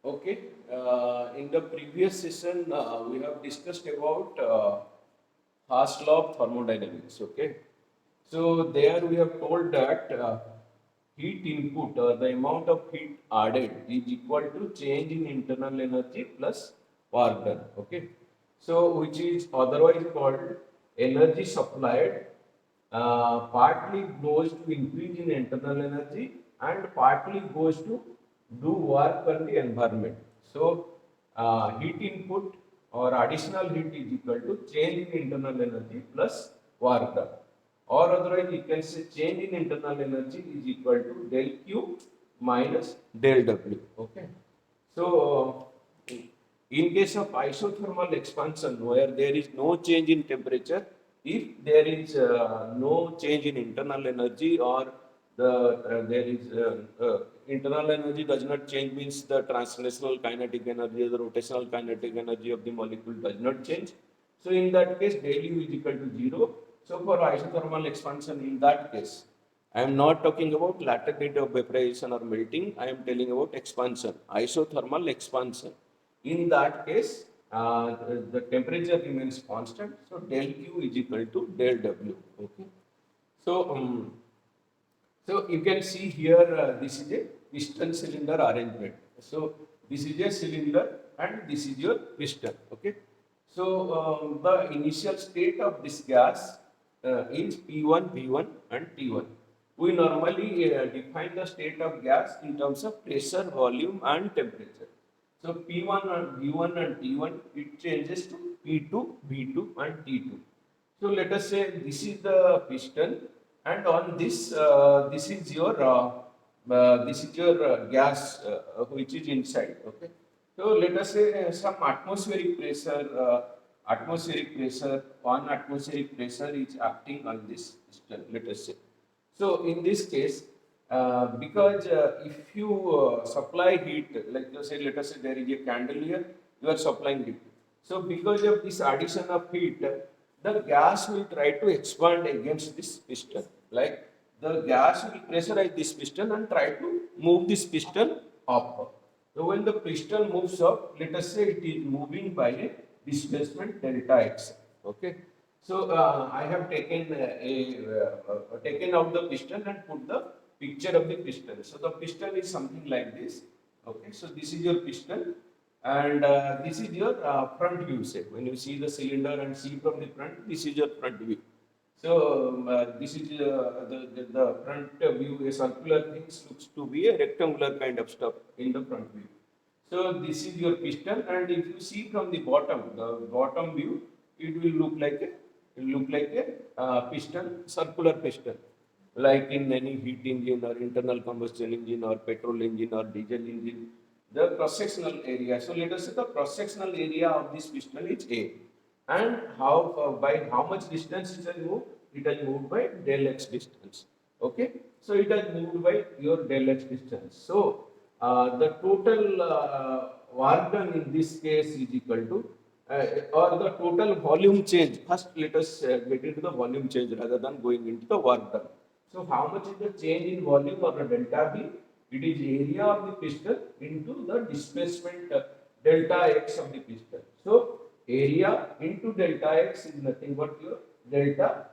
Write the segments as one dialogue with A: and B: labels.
A: Okay, in the previous session, we have discussed about Haas law of thermodynamics. Okay, so there we have told that heat input or the amount of heat added is equal to change in internal energy plus work done. Okay, so which is otherwise called energy supplied partly goes to increase in internal energy and partly goes to do work on the environment. So, heat input or additional heat is equal to change in internal energy plus work done. Or otherwise, you can say change in internal energy is equal to del Q minus del W. Okay. So, in case of isothermal expansion, where there is no change in temperature, if there is no change in internal energy or there is internal energy does not change means the translational kinetic energy or the rotational kinetic energy of the molecule does not change. So in that case, del U is equal to 0. So for isothermal expansion, in that case, I am not talking about latent rate of vaporization or melting. I am telling about expansion, isothermal expansion. In that case, the temperature remains constant. So del Q is equal to del W. Okay. So so you can see here this is a piston cylinder arrangement. So this is a cylinder and this is your piston. Okay. So the initial state of this gas is P1, V1 and T1. We normally define the state of gas in terms of pressure, volume and temperature. So P1 and V1 and T1 it changes to P2, V2 and T2. So let us say this is the piston, and on this this is your gas which is inside. Okay. So let us say some atmospheric pressure, 1 atmospheric pressure is acting on this piston. Let us say. So in this case, because if you supply heat, like you say, let us say there is a candle here, you are supplying heat. So because of this addition of heat, the gas will try to expand against this piston. Like the gas will pressurize this piston and try to move this piston up. So when the piston moves up, let us say it is moving by a displacement delta x. Okay. So I have taken out the piston and put the picture of the piston. So the piston is something like this. Okay. So this is your piston, and this is your front view. Say when you see the cylinder and see from the front, this is your front view. So this is the front view. A circular thing looks to be a rectangular kind of stuff in the front view. So this is your piston, and if you see from the bottom view, it will look like a piston, circular piston, like in any heat engine or internal combustion engine or petrol engine or diesel engine. The cross-sectional area. So let us say the cross-sectional area of this piston is A, and how by how much distance it has moved? It has moved by del x distance. Okay, so it has moved by your del x distance. So the total work done in this case is equal to or the total volume change. First, let us get into the volume change rather than going into the work done. So, how much is the change in volume or the delta V? It is area of the piston into the displacement delta x of the piston. So, area into delta x is nothing but your delta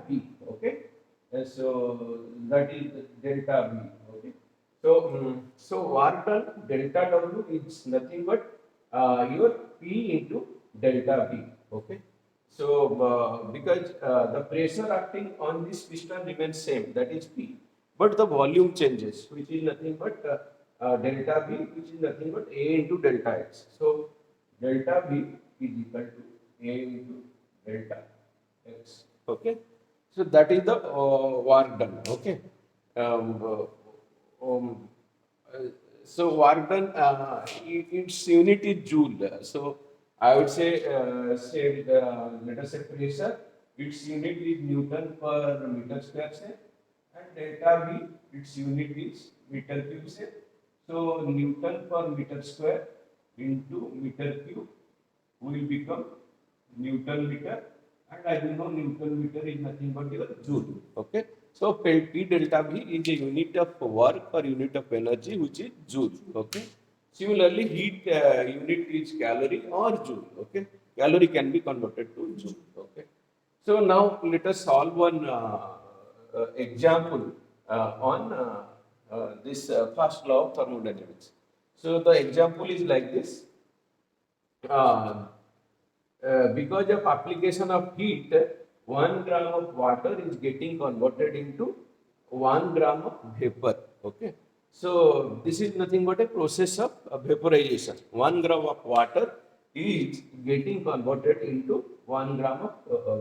A: V. Okay. So that is delta V. Okay. So, so work done delta W is nothing but your P into delta V. Okay. So, because the pressure acting on this piston remains same, that is P, but the volume changes, which is nothing but delta V, which is nothing but A into delta X. So, delta V is equal to A into delta X. Okay. So that is the work done. Okay. Um, um, uh, so work done, its unit is joule. So I would say let us say pressure, its unit is Newton per meter square, say, and delta V, its unit is meter cube, say. So Newton per meter square into meter cube will become Newton meter, and I will know Newton meter is nothing but your joule. Okay. So P delta V is a unit of work or unit of energy, which is joule. Okay. Similarly, heat unit is calorie or joule. Okay. Calorie can be converted to joule. Okay. So now let us solve one example on this first law of thermodynamics. So the example is like this. Uh, because of application of heat, 1 gram of water is getting converted into 1 gram of vapor. Okay. So this is nothing but a process of vaporization. 1 gram of water is getting converted into 1 gram of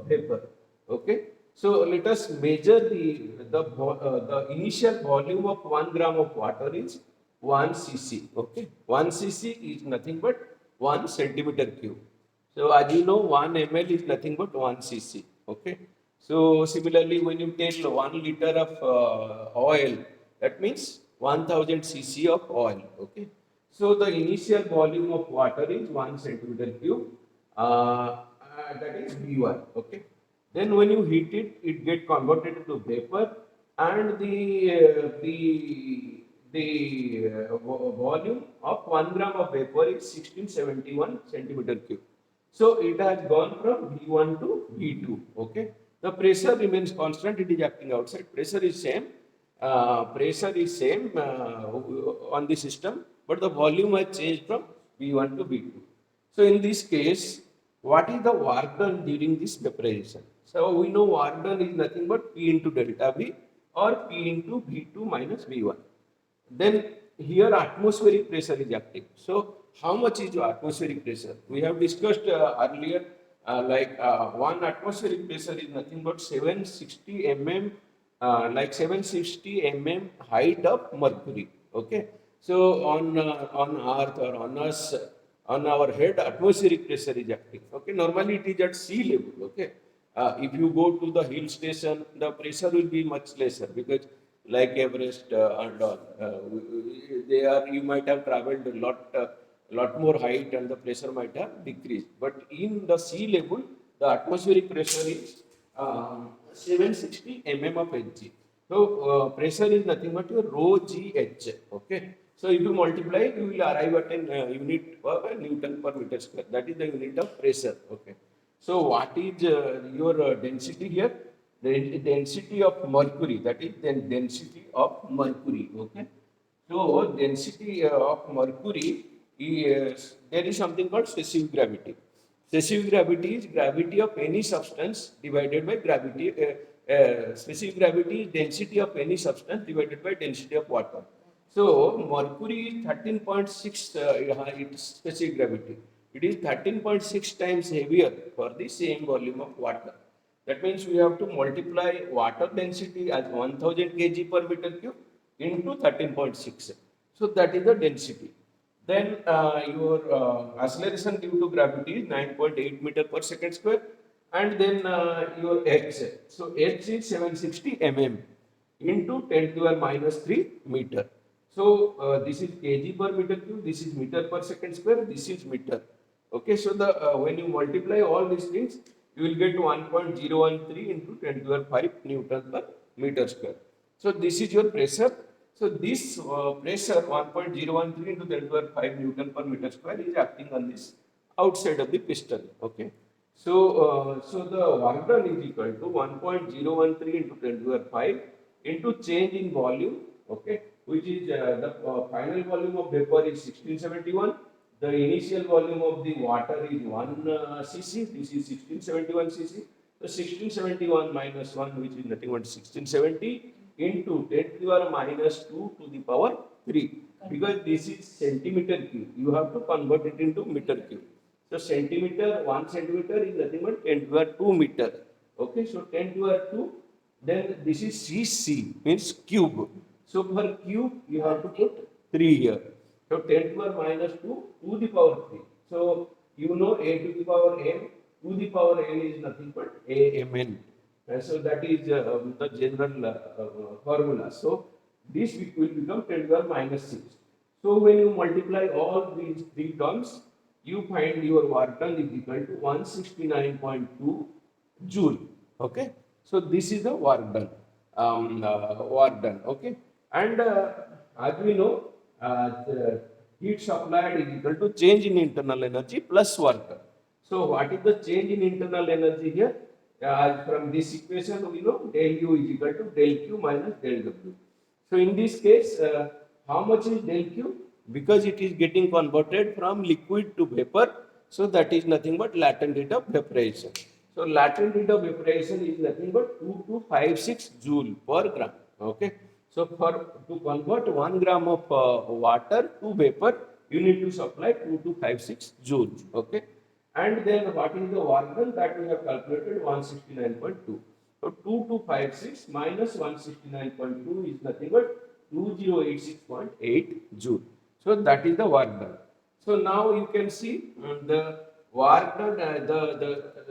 A: vapor. Okay. So let us measure the initial volume of 1 gram of water is 1 cc. Okay. 1 cc is nothing but 1 centimeter cube. So as you know, 1 ml is nothing but 1 cc. Okay. So similarly, when you take 1 liter of oil, that means 1000 cc of oil. Okay. So the initial volume of water is 1 centimeter cube. That is V1. Okay. Then when you heat it, it gets converted into vapor, and the volume of 1 gram of vapor is 1671 centimeter cube. So it has gone from V1 to V2. Okay. The pressure remains constant. It is acting outside. Pressure is same. On the system, but the volume has changed from V1 to V2. So in this case, what is the work done during this vaporization? So we know work done is nothing but P into delta V or P into V2 minus V1. Then here atmospheric pressure is active. So how much is your atmospheric pressure? We have discussed earlier, one atmospheric pressure is nothing but 760 mm, 760 mm height of mercury. Okay. So on Earth or on us, on our head, atmospheric pressure is active. Okay. Normally it is at sea level. Okay. If you go to the hill station, the pressure will be much lesser, because like Everest and all, you might have traveled lot more height, and the pressure might have decreased. But in the sea level, the atmospheric pressure is 760 mm of Hg. So pressure is nothing but your rho gh. Okay. So if you multiply, you will arrive at a unit of Newton per meter square. That is the unit of pressure. Okay. So what is your density here? The density of mercury, that is the density of mercury. Okay. So density of mercury is, there is something called specific gravity. Specific gravity is gravity of any substance divided by gravity. Specific gravity is density of any substance divided by density of water. So mercury is 13.6 its specific gravity. It is 13.6 times heavier for the same volume of water. That means we have to multiply water density as 1000 kg per meter cube into 13.6. So that is the density. Then your acceleration due to gravity is 9.8 meter per second square, and then your h. So h is 760 mm into 10 to the power minus 3 meter. So this is kg per meter cube, this is meter per second square, this is meter. Okay, so the when you multiply all these things, you will get 1.013 into 10 to the power 5 Newton per meter square. So this is your pressure. So this pressure 1.013 into 10 to the power 5 Newton per meter square is acting on this outside of the piston. Okay. So the work done is equal to 1.013 into 10 to the power 5 into change in volume. Okay, which is the final volume of vapor is 1671. The initial volume of the water is 1 cc. This is 1671 cc. So 1671 minus 1, which is nothing but 1670 into 10 to the power minus 2 to the power 3. Because this is centimeter cube, you have to convert it into meter cube. So centimeter, 1 centimeter is nothing but 10 to the power 2 meter. Okay, so 10 to the power 2. Then this is cc, means cube. So for cube, you have to put 3 here. So 10 to the power minus 2 to the power 3. So you know a to the power m to the power n is nothing but amn. So that is the general formula. So this will become 10 to the power minus 6. So when you multiply all these three terms, you find your work done is equal to 169.2 joule. Okay. So this is the work done. work done. Okay, and as we know, the heat supplied is equal to change in internal energy plus work done. So what is the change in internal energy here? From this equation, we know del U is equal to del Q minus del W. So in this case, how much is del Q? Because it is getting converted from liquid to vapor, so that is nothing but latent heat of vaporization. So latent heat of vaporization is nothing but 2256 joule per gram. Okay. So for to convert 1 gram of water to vapor, you need to supply 2256 joules. Okay. And then what is the work done? That we have calculated 169.2. So 2256 minus 169.2 is nothing but 2086.8 joule. So that is the work done. So now you can see the work done,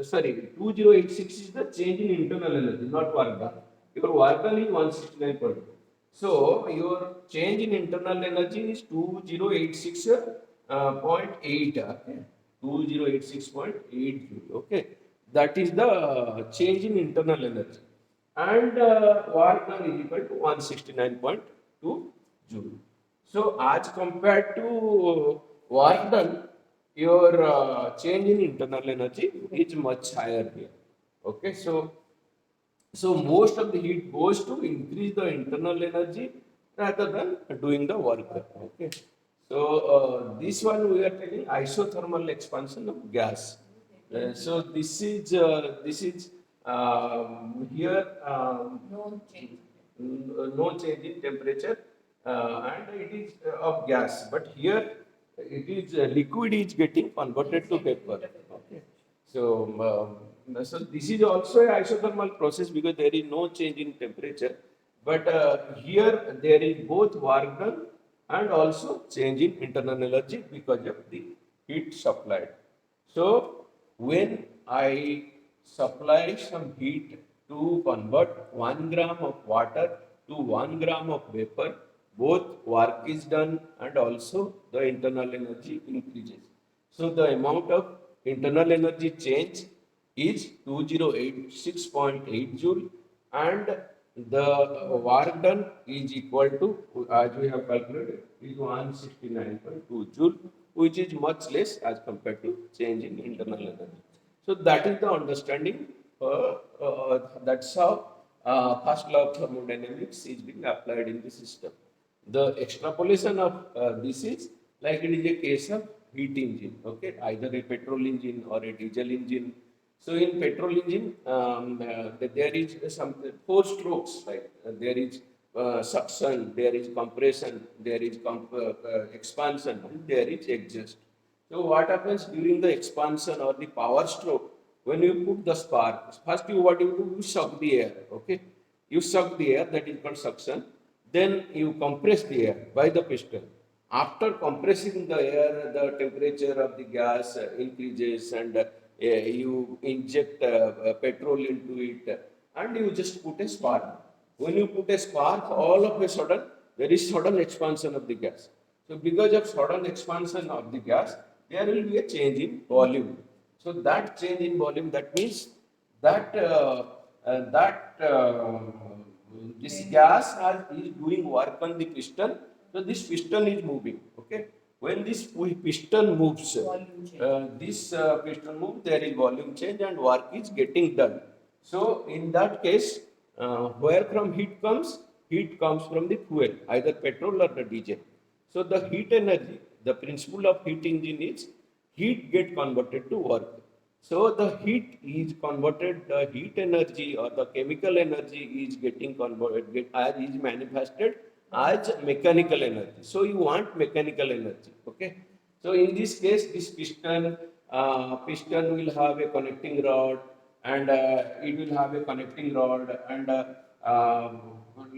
A: sorry, 2086 is the change in internal energy, not work done. Your work done is 169.2. So your change in internal energy is 2086.8. Okay. 2086.8 joule. Okay, that is the change in internal energy, and work done is equal to 169.2 joule. So as compared to work done, your change in internal energy is much higher here. Okay, so most of the heat goes to increase the internal energy rather than doing the work. Okay. So this one we are taking isothermal expansion of gas. So this is here no change in temperature, and it is of gas. But here it is liquid is getting converted to vapor. Okay. So this is also a isothermal process because there is no change in temperature. But here there is both work done and also change in internal energy because of the heat supplied. So when I supply some heat to convert 1 gram of water to 1 gram of vapor, both work is done and also the internal energy increases. So the amount of internal energy change is 2086.8 joule, and the work done is equal to, as we have calculated, is 169.2 joule, which is much less as compared to change in internal energy. So that is the understanding. That's how first law of thermodynamics is being applied in the system. The extrapolation of this is like it is a case of heat engine, okay, either a petrol engine or a diesel engine. So in petrol engine, there is some four strokes, right? There is suction, there is compression, there is expansion, and there is exhaust. So what happens during the expansion or the power stroke? When you put the spark, first you what you do, you suck the air, okay? You suck the air, that is called suction. Then you compress the air by the piston. After compressing the air, the temperature of the gas increases, and you inject petrol into it, and you just put a spark. When you put a spark, all of a sudden there is sudden expansion of the gas. So because of sudden expansion of the gas, there will be a change in volume. So that change in volume, that means that this gas is doing work on the piston. So this piston is moving. Okay. When this piston moves, this piston moves, there is volume change and work is getting done. So in that case, where from heat comes? Heat comes from the fuel, either petrol or the diesel. So the heat energy, the principle of heat engine is heat get converted to work. So the heat is converted, the heat energy or the chemical energy is getting converted, as is manifested as mechanical energy. So you want mechanical energy, okay? So in this case, this piston will have a connecting rod, and it will have a connecting rod, and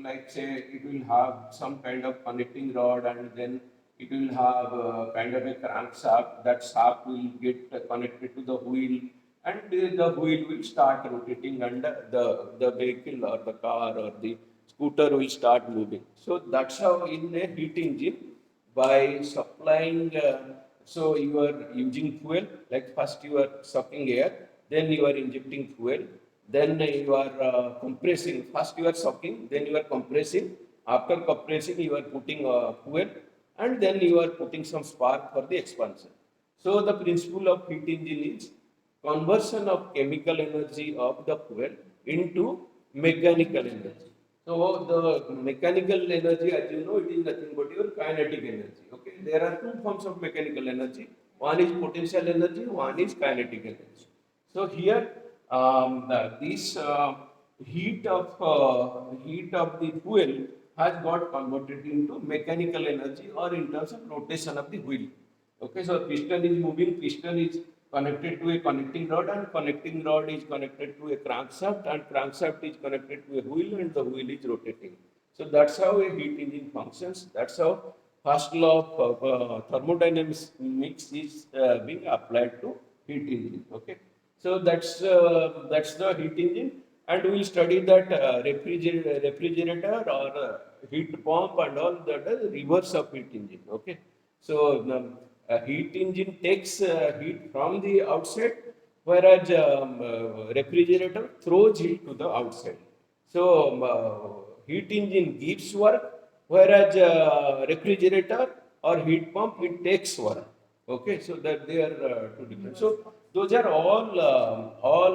A: like say it will have some kind of connecting rod, and then it will have kind of a crankshaft. That shaft will get connected to the wheel, and the wheel will start rotating, and the vehicle or the car or the scooter will start moving. So that's how in a heat engine, by supplying, so you are using fuel, like first you are sucking air, then you are injecting fuel, then you are compressing. First you are sucking, then you are compressing. After compressing, you are putting fuel, and then you are putting some spark for the expansion. So the principle of heat engine is conversion of chemical energy of the fuel into mechanical energy. So the mechanical energy, as you know, it is nothing but your kinetic energy. Okay, there are two forms of mechanical energy. One is potential energy, one is kinetic energy. So here, this heat of the fuel has got converted into mechanical energy or in terms of rotation of the wheel. Okay, so piston is moving, piston is connected to a connecting rod, and connecting rod is connected to a crankshaft, and crankshaft is connected to a wheel, and the wheel is rotating. So that's how a heat engine functions. That's how first law of thermodynamics is being applied to heat engine. Okay, so that's the heat engine, and we will study that refrigerator or heat pump and all that is reverse of heat engine. Okay, so a heat engine takes heat from the outside, whereas refrigerator throws heat to the outside. So heat engine gives work, whereas refrigerator or heat pump it takes work. Okay, so that they are two different. So those are all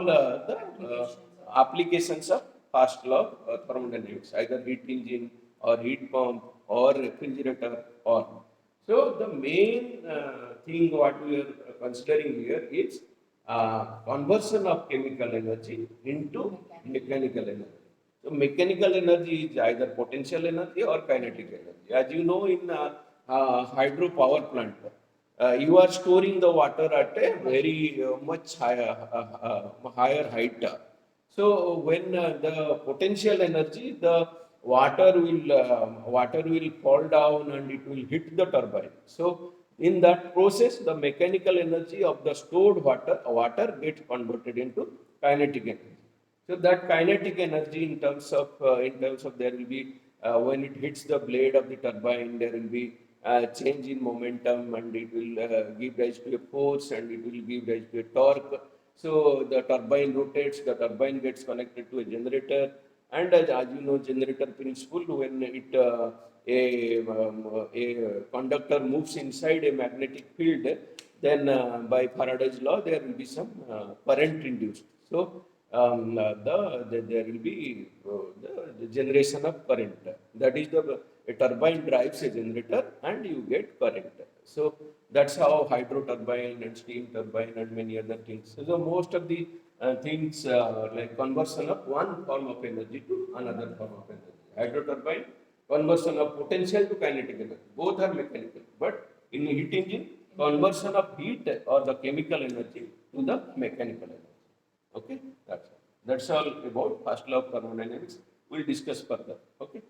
A: the applications of first law of thermodynamics, either heat engine or heat pump or refrigerator or. So the main thing what we are considering here is conversion of chemical energy into mechanical energy. So mechanical energy is either potential energy or kinetic energy. As you know, in hydropower plant, you are storing the water at a very much higher height. So when the potential energy, the water will fall down and it will hit the turbine. So in that process, the mechanical energy of the stored water gets converted into kinetic energy. So that kinetic energy in terms of there will be when it hits the blade of the turbine, there will be change in momentum, and it will give rise to a force, and it will give rise to a torque. So the turbine rotates, the turbine gets connected to a generator, and as you know, generator principle, when a conductor moves inside a magnetic field, then by Faraday's law, there will be some current induced. So there will be the generation of current. That is a turbine drives a generator and you get current. So that's how hydro turbine and steam turbine and many other things. So most of the things like conversion of one form of energy to another form of energy. Hydro turbine, conversion of potential to kinetic energy. Both are mechanical, but in heat engine, conversion of heat or the chemical energy to the mechanical energy. Okay, that's all about first law of thermodynamics. We'll discuss further. Okay.